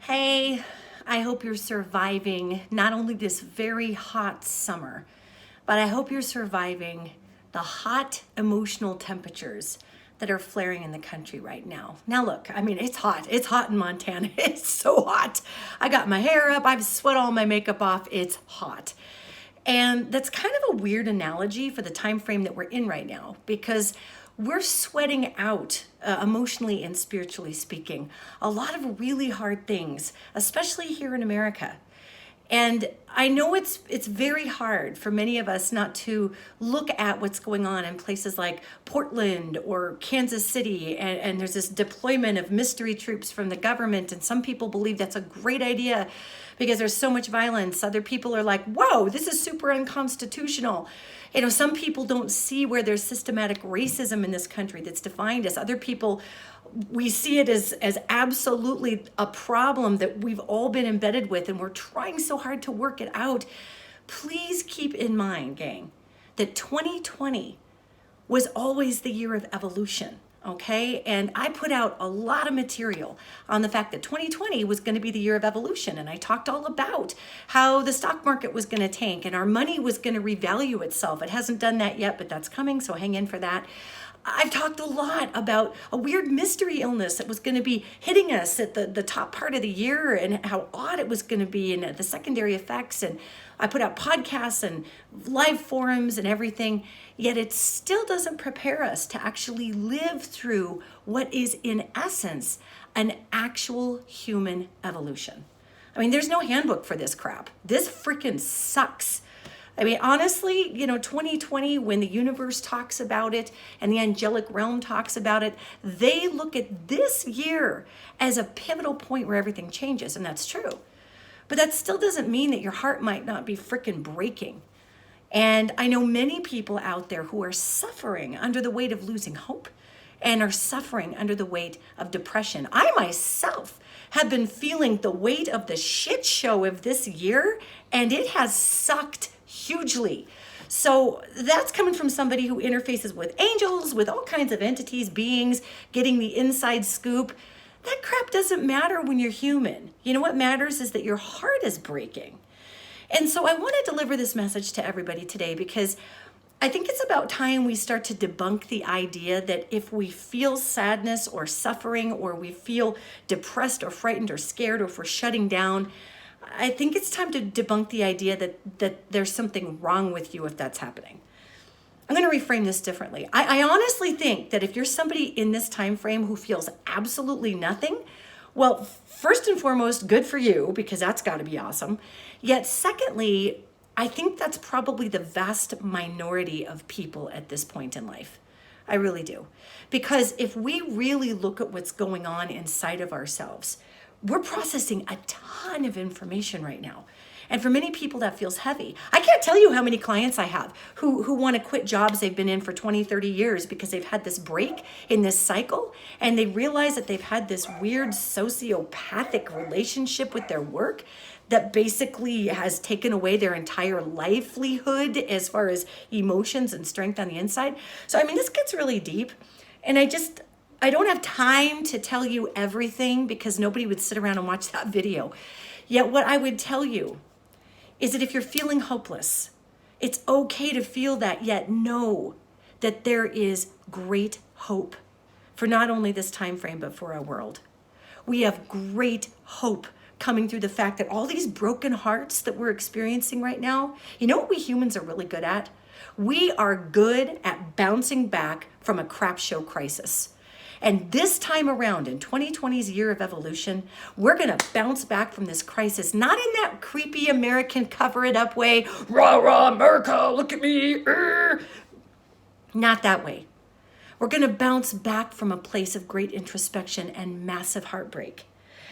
Hey, I hope you're surviving not only this very hot summer, but I hope you're surviving the hot emotional temperatures that are flaring in the country right now. Now look, I mean, it's hot. It's hot in Montana. It's so hot. I got my hair up. I've sweat all my makeup off. It's hot. And that's kind of a weird analogy for the time frame that we're in right now because we're sweating out, emotionally and spiritually speaking, a lot of really hard things, especially here in America. And I know it's very hard for many of us not to look at what's going on in places like Portland or Kansas City, and there's this deployment of mystery troops from the government, and some people believe that's a great idea because there's so much violence. Other people are like, whoa, this is super unconstitutional. You know, some people don't see where there's systematic racism in this country that's defined us. Other people, we see it as absolutely a problem that we've all been embedded with, and we're trying so hard to work it out. Please keep in mind, gang, that 2020 was always the year of evolution. Okay, and I put out a lot of material on the fact that 2020 was going to be the year of evolution. And I talked all about how the stock market was going to tank and our money was going to revalue itself. It hasn't done that yet, but that's coming, so hang in for that. I've talked a lot about a weird mystery illness that was going to be hitting us at the top part of the year and how odd it was going to be and the secondary effects. And I put out podcasts and live forums and everything, yet it still doesn't prepare us to actually live through what is in essence an actual human evolution. I mean, there's no handbook for this crap. This freaking sucks. I mean, honestly, 2020, when the universe talks about it and the angelic realm talks about it, they look at this year as a pivotal point where everything changes, and that's true. But that still doesn't mean that your heart might not be freaking breaking. And I know many people out there who are suffering under the weight of losing hope and are suffering under the weight of depression. I myself have been feeling the weight of the shit show of this year, and it has sucked hugely. So that's coming from somebody who interfaces with angels, with all kinds of entities, beings, getting the inside scoop. That crap doesn't matter when you're human. You know what matters is that your heart is breaking. And so I want to deliver this message to everybody today because I think it's about time we start to debunk the idea that if we feel sadness or suffering or we feel depressed or frightened or scared or if we're shutting down, I think it's time to debunk the idea that there's something wrong with you if that's happening. I'm going to reframe this differently. I honestly think that if you're somebody in this time frame who feels absolutely nothing, well, first and foremost, good for you, because that's got to be awesome. Yet secondly, I think that's probably the vast minority of people at this point in life. I really do. Because if we really look at what's going on inside of ourselves, we're processing a ton of information right now. And for many people, that feels heavy. I can't tell you how many clients I have who want to quit jobs they've been in for 20, 30 years because they've had this break in this cycle and they realize that they've had this weird sociopathic relationship with their work that basically has taken away their entire livelihood as far as emotions and strength on the inside. So, I mean, this gets really deep. And I don't have time to tell you everything because nobody would sit around and watch that video. Yet what I would tell you is that if you're feeling hopeless, it's okay to feel that, yet know that there is great hope for not only this time frame, but for our world. We have great hope coming through the fact that all these broken hearts that we're experiencing right now, you know what we humans are really good at? We are good at bouncing back from a crap show crisis. And this time around, in 2020's year of evolution, we're going to bounce back from this crisis, not in that creepy American cover-it-up way, rah, rah, America, look at me, not that way. We're going to bounce back from a place of great introspection and massive heartbreak.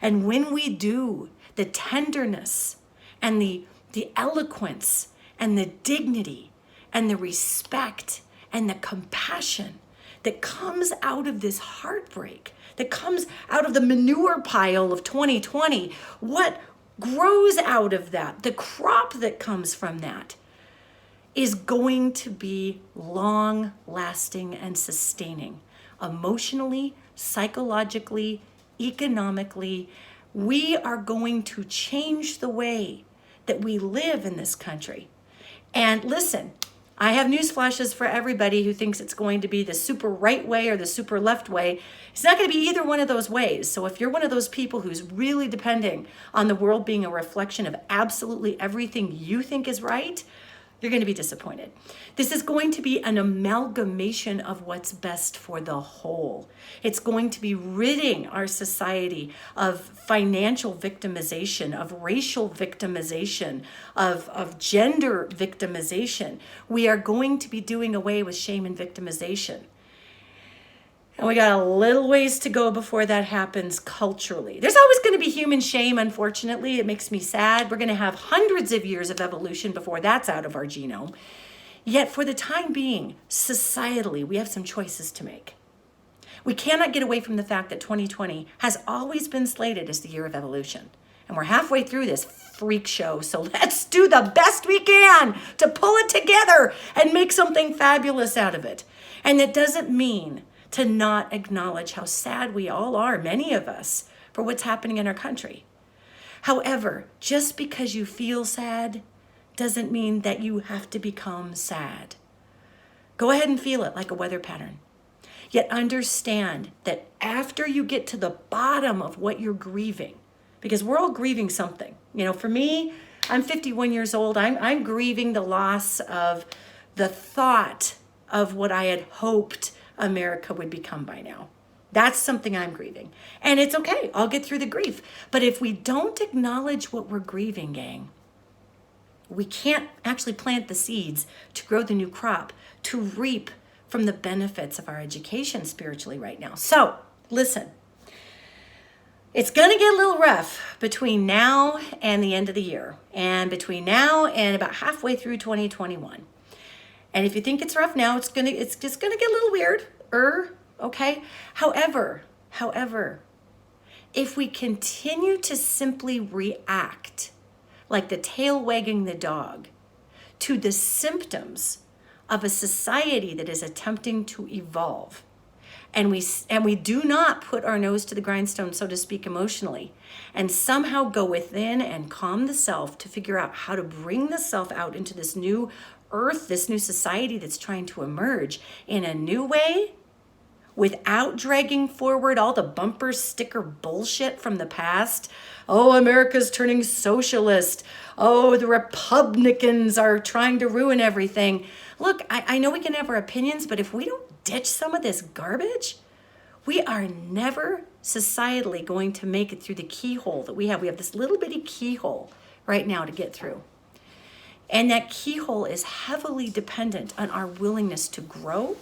And when we do, the tenderness and the eloquence and the dignity and the respect and the compassion that comes out of this heartbreak, that comes out of the manure pile of 2020, what grows out of that, the crop that comes from that, is going to be long lasting and sustaining, emotionally, psychologically, economically, We are going to change the way that we live in this country. And listen, I have news flashes for everybody who thinks it's going to be the super right way or the super left way. It's not going to be either one of those ways. So if you're one of those people who's really depending on the world being a reflection of absolutely everything you think is right, you're going to be disappointed. This is going to be an amalgamation of what's best for the whole. It's going to be ridding our society of financial victimization, of racial victimization, of gender victimization. We are going to be doing away with shame and victimization. And we got a little ways to go before that happens culturally. There's always going to be human shame, unfortunately. It makes me sad. We're going to have hundreds of years of evolution before that's out of our genome. Yet for the time being, societally, we have some choices to make. We cannot get away from the fact that 2020 has always been slated as the year of evolution. And we're halfway through this freak show, so let's do the best we can to pull it together and make something fabulous out of it. And that doesn't mean to not acknowledge how sad we all are, many of us, for what's happening in our country. However, just because you feel sad doesn't mean that you have to become sad. Go ahead and feel it like a weather pattern. Yet understand that after you get to the bottom of what you're grieving, because we're all grieving something. You know, for me, I'm 51 years old. I'm grieving the loss of the thought of what I had hoped America would become by now. That's something I'm grieving. And it's okay. I'll get through the grief. But if we don't acknowledge what we're grieving, gang, we can't actually plant the seeds to grow the new crop, to reap from the benefits of our education spiritually right now. So, listen. It's going to get a little rough between now and the end of the year, and between now and about halfway through 2021. And if you think it's rough now, it's just gonna get a little weird. Okay? However, if we continue to simply react like the tail wagging the dog to the symptoms of a society that is attempting to evolve, and we do not put our nose to the grindstone, so to speak, emotionally, and somehow go within and calm the self to figure out how to bring the self out into this new earth, this new society that's trying to emerge in a new way, without dragging forward all the bumper sticker bullshit from the past. Oh, America's turning socialist. Oh, the Republicans are trying to ruin everything. Look, I know we can have our opinions, but if we don't ditch some of this garbage, we are never societally going to make it through the keyhole that we have. We have this little bitty keyhole right now to get through. And that keyhole is heavily dependent on our willingness to grow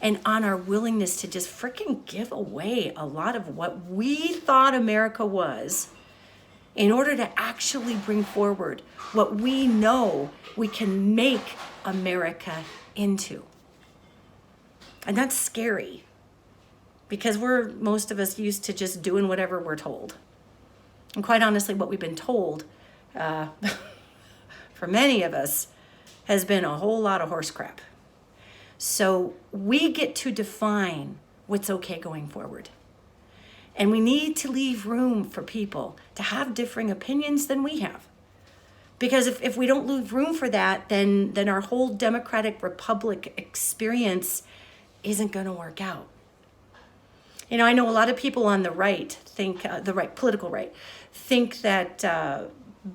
and on our willingness to just freaking give away a lot of what we thought America was in order to actually bring forward what we know we can make America into. And that's scary because most of us used to just doing whatever we're told. And quite honestly, what we've been told for many of us has been a whole lot of horse crap. So we get to define what's okay going forward. And we need to leave room for people to have differing opinions than we have. Because if we don't leave room for that, then our whole democratic republic experience isn't going to work out. You know, I know a lot of people on the right think, political right, think that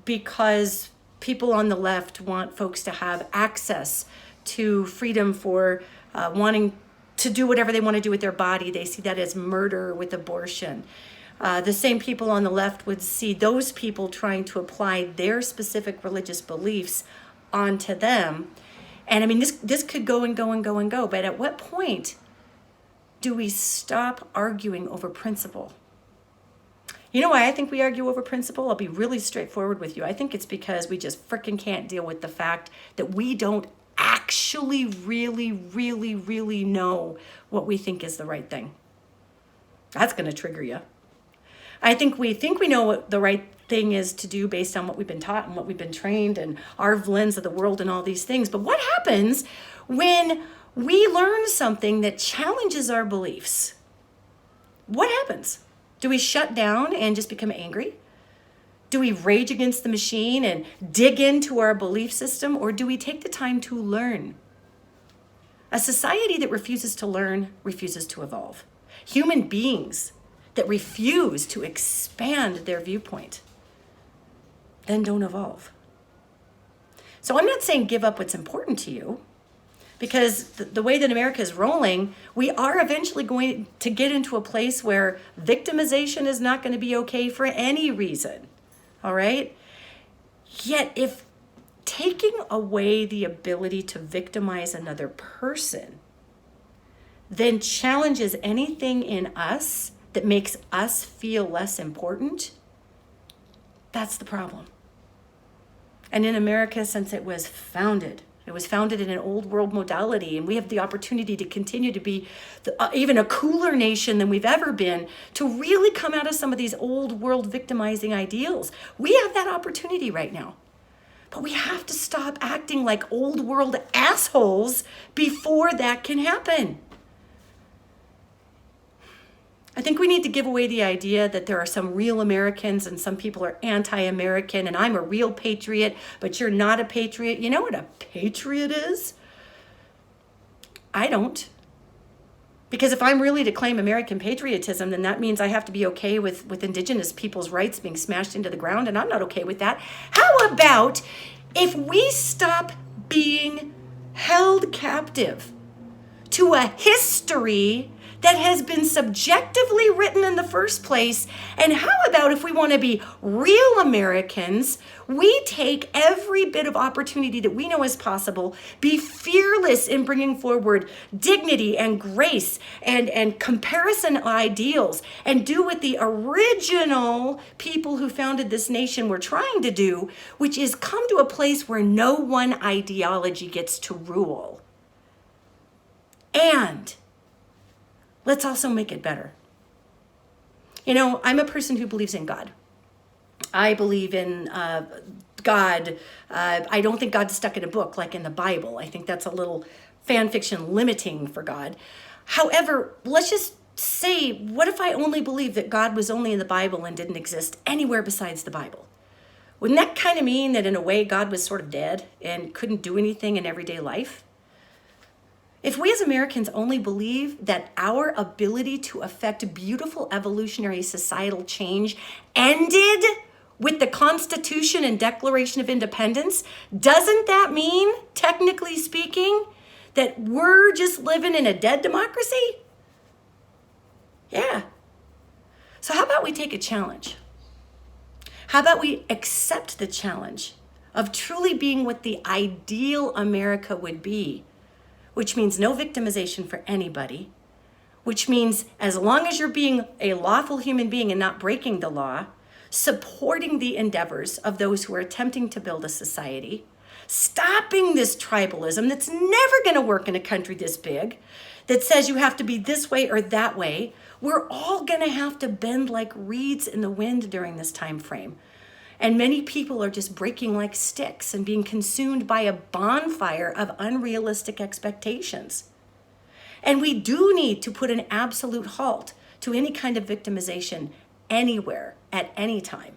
because people on the left want folks to have access to freedom for wanting to do whatever they want to do with their body, they see that as murder with abortion. The same people on the left would see those people trying to apply their specific religious beliefs onto them. And I mean, this could go and go and go and go, but at what point do we stop arguing over principle? You know why I think we argue over principle? I'll be really straightforward with you. I think it's because we just freaking can't deal with the fact that we don't actually really know what we think is the right thing. That's going to trigger you. I think we know what the right thing is to do based on what we've been taught and what we've been trained and our lens of the world and all these things. But what happens when we learn something that challenges our beliefs? What happens? Do we shut down and just become angry? Do we rage against the machine and dig into our belief system, or do we take the time to learn? A society that refuses to learn refuses to evolve. Human beings that refuse to expand their viewpoint then don't evolve. So I'm not saying give up what's important to you, because the way that America is rolling, we are eventually going to get into a place where victimization is not going to be okay for any reason. All right? Yet if taking away the ability to victimize another person then challenges anything in us that makes us feel less important, that's the problem. And in America, since it was founded in an old world modality, and we have the opportunity to continue to be even a cooler nation than we've ever been, to really come out of some of these old world victimizing ideals. We have that opportunity right now. But we have to stop acting like old world assholes before that can happen. I think we need to give away the idea that there are some real Americans and some people are anti-American and I'm a real patriot, but you're not a patriot. You know what a patriot is? I don't. Because if I'm really to claim American patriotism, then that means I have to be okay with indigenous people's rights being smashed into the ground, and I'm not okay with that. How about if we stop being held captive to a history that has been subjectively written in the first place? And how about if we want to be real Americans, we take every bit of opportunity that we know is possible, be fearless in bringing forward dignity and grace and comparison ideals, and do what the original people who founded this nation were trying to do, which is come to a place where no one ideology gets to rule. And let's also make it better. You know, I'm a person who believes in God. I believe in God. I don't think God's stuck in a book like in the Bible. I think that's a little fan fiction limiting for God. However, let's just say, what if I only believed that God was only in the Bible and didn't exist anywhere besides the Bible? Wouldn't that kind of mean that in a way God was sort of dead and couldn't do anything in everyday life? If we as Americans only believe that our ability to affect beautiful evolutionary societal change ended with the Constitution and Declaration of Independence, doesn't that mean, technically speaking, that we're just living in a dead democracy? Yeah. So how about we take a challenge? How about we accept the challenge of truly being what the ideal America would be? Which means no victimization for anybody, which means as long as you're being a lawful human being and not breaking the law, supporting the endeavors of those who are attempting to build a society, stopping this tribalism that's never going to work in a country this big, that says you have to be this way or that way. We're all going to have to bend like reeds in the wind during this time frame. And many people are just breaking like sticks and being consumed by a bonfire of unrealistic expectations. And we do need to put an absolute halt to any kind of victimization anywhere, at any time.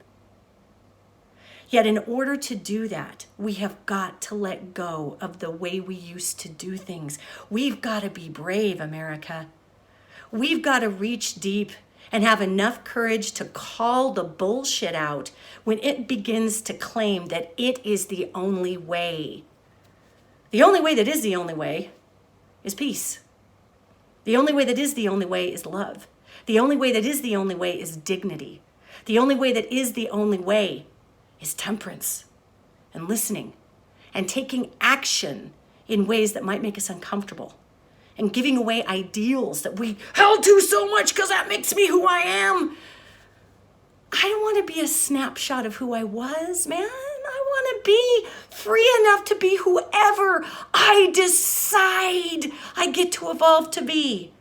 Yet in order to do that, we have got to let go of the way we used to do things. We've got to be brave, America. We've got to reach deep and have enough courage to call the bullshit out when it begins to claim that it is the only way. The only way that is the only way is peace. The only way that is the only way is love. The only way that is the only way is dignity. The only way that is the only way is temperance and listening and taking action in ways that might make us uncomfortable, and giving away ideals that we held to so much because that makes me who I am. I don't want to be a snapshot of who I was, man. I want to be free enough to be whoever I decide I get to evolve to be.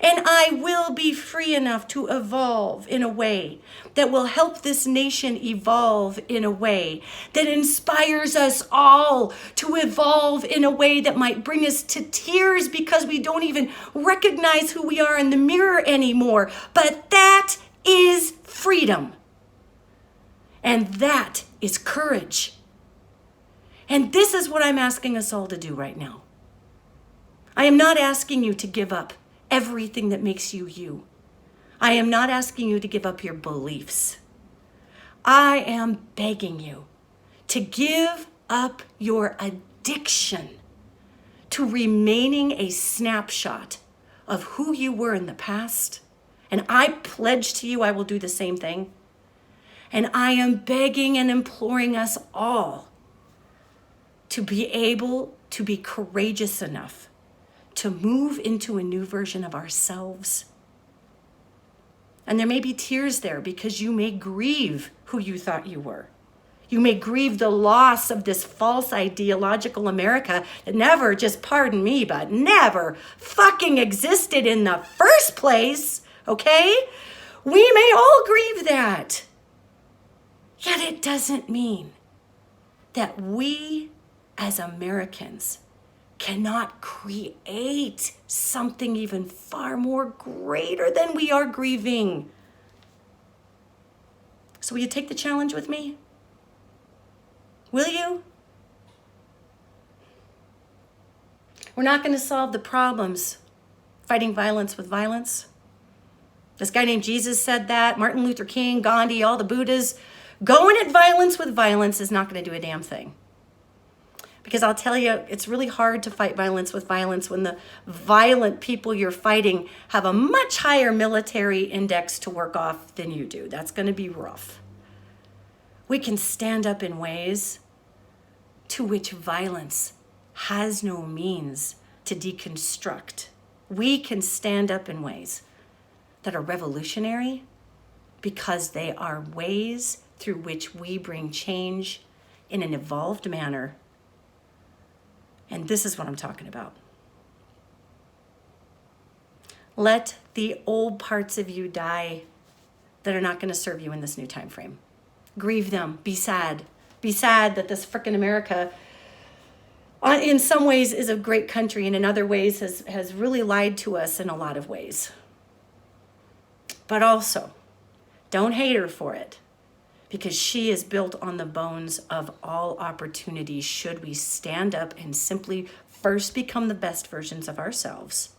And I will be free enough to evolve in a way that will help this nation evolve in a way that inspires us all to evolve in a way that might bring us to tears because we don't even recognize who we are in the mirror anymore. But that is freedom. And that is courage. And this is what I'm asking us all to do right now. I am not asking you to give up everything that makes you you. I am not asking you to give up your beliefs. I am begging you to give up your addiction to remaining a snapshot of who you were in the past. And I pledge to you I will do the same thing. And I am begging and imploring us all to be able to be courageous enough to move into a new version of ourselves. And there may be tears there because you may grieve who you thought you were. You may grieve the loss of this false ideological America that never, just pardon me, but never fucking existed in the first place, okay? We may all grieve that. Yet it doesn't mean that we as Americans cannot create something even far more greater than we are grieving. So will you take the challenge with me? Will you? We're not going to solve the problems fighting violence with violence. This guy named Jesus said that. Martin Luther King, Gandhi, all the Buddhas. Going at violence with violence is not going to do a damn thing. Because I'll tell you, it's really hard to fight violence with violence when the violent people you're fighting have a much higher military index to work off than you do. That's going to be rough. We can stand up in ways to which violence has no means to deconstruct. We can stand up in ways that are revolutionary because they are ways through which we bring change in an evolved manner. And this is what I'm talking about. Let the old parts of you die that are not going to serve you in this new time frame. Grieve them. Be sad. Be sad that this frickin' America, in some ways, is a great country, and in other ways has really lied to us in a lot of ways. But also, don't hate her for it, because she is built on the bones of all opportunities should we stand up and simply first become the best versions of ourselves,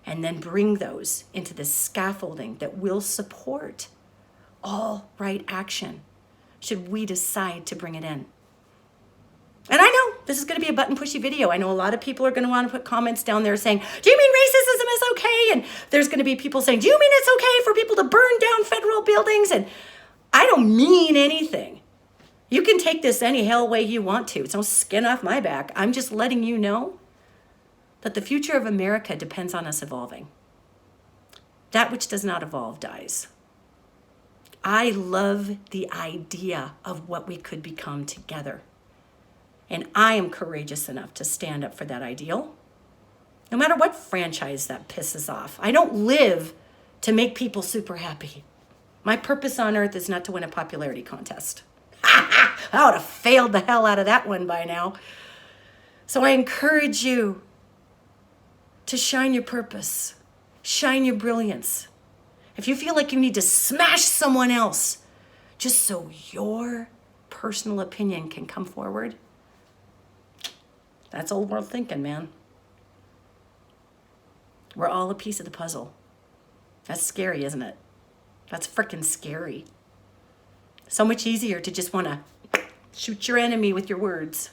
and then bring those into the scaffolding that will support all right action should we decide to bring it in. And I know this is going to be a button pushy video. I know a lot of people are going to want to put comments down there saying, do you mean racism is okay? And there's going to be people saying, do you mean it's okay for people to burn down federal buildings? And I don't mean anything. You can take this any hell way you want to. It's no skin off my back. I'm just letting you know that the future of America depends on us evolving. That which does not evolve dies. I love the idea of what we could become together. And I am courageous enough to stand up for that ideal, no matter what franchise that pisses off. I don't live to make people super happy. My purpose on earth is not to win a popularity contest. I would have failed the hell out of that one by now. So I encourage you to shine your purpose, shine your brilliance. If you feel like you need to smash someone else just so your personal opinion can come forward, that's old world thinking, man. We're all a piece of the puzzle. That's scary, isn't it? That's freaking scary. So much easier to just want to shoot your enemy with your words.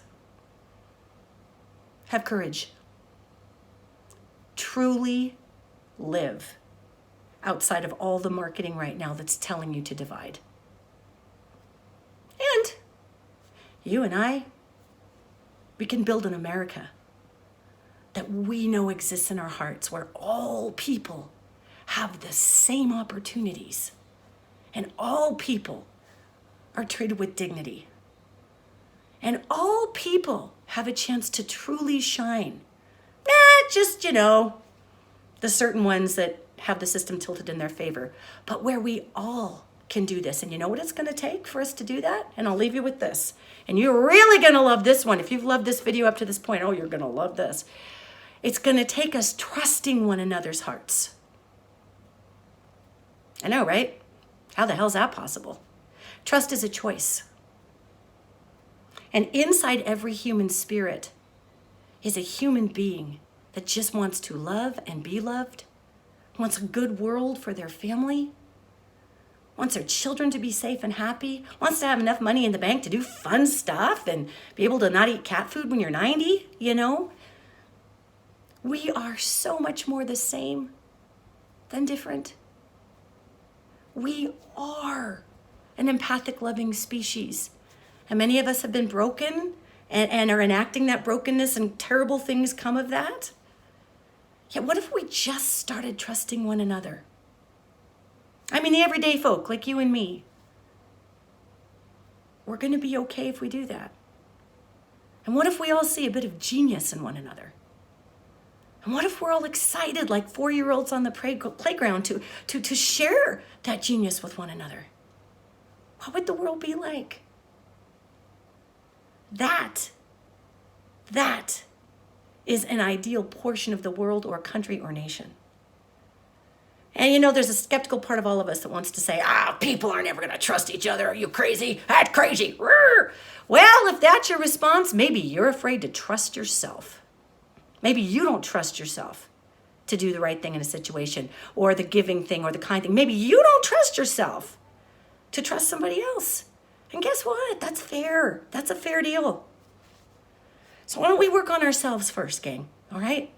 Have courage. Truly live outside of all the marketing right now that's telling you to divide. And you and I, we can build an America that we know exists in our hearts where all people have the same opportunities and all people are treated with dignity. And all people have a chance to truly shine. Not just, the certain ones that have the system tilted in their favor, but where we all can do this. And you know what it's going to take for us to do that? And I'll leave you with this. And you're really going to love this one. If you've loved this video up to this point, oh, you're going to love this. It's going to take us trusting one another's hearts. I know, right? How the hell is that possible? Trust is a choice. And inside every human spirit is a human being that just wants to love and be loved, wants a good world for their family, wants their children to be safe and happy, wants to have enough money in the bank to do fun stuff and be able to not eat cat food when you're 90, you know? We are so much more the same than different. We are an empathic, loving species. And many of us have been broken and are enacting that brokenness, and terrible things come of that. Yet what if we just started trusting one another? I mean, the everyday folk like you and me. We're going to be okay if we do that. And what if we all see a bit of genius in one another? And what if we're all excited like 4-year-olds on the playground to share that genius with one another? What would the world be like? That is an ideal portion of the world or country or nation. And you know, there's a skeptical part of all of us that wants to say, people are never going to trust each other. Are you crazy? That's crazy. Rrr. Well, if that's your response, maybe you're afraid to trust yourself. Maybe you don't trust yourself to do the right thing in a situation, or the giving thing, or the kind thing. Maybe you don't trust yourself to trust somebody else. And guess what? That's fair. That's a fair deal. So why don't we work on ourselves first, gang? All right?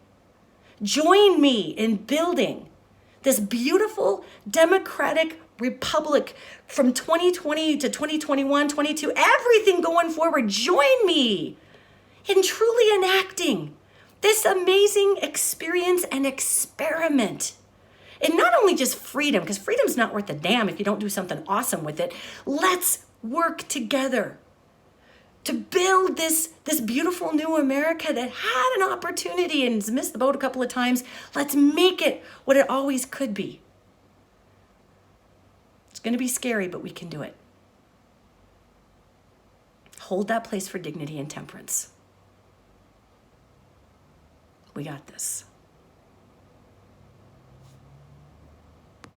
Join me in building this beautiful democratic republic from 2020 to 2021, 22, everything going forward. Join me in truly enacting this amazing experience and experiment. And not only just freedom, because freedom's not worth a damn if you don't do something awesome with it. Let's work together to build this beautiful new America that had an opportunity and has missed the boat a couple of times. Let's make it what it always could be. It's going to be scary, but we can do it. Hold that place for dignity and temperance. We got this.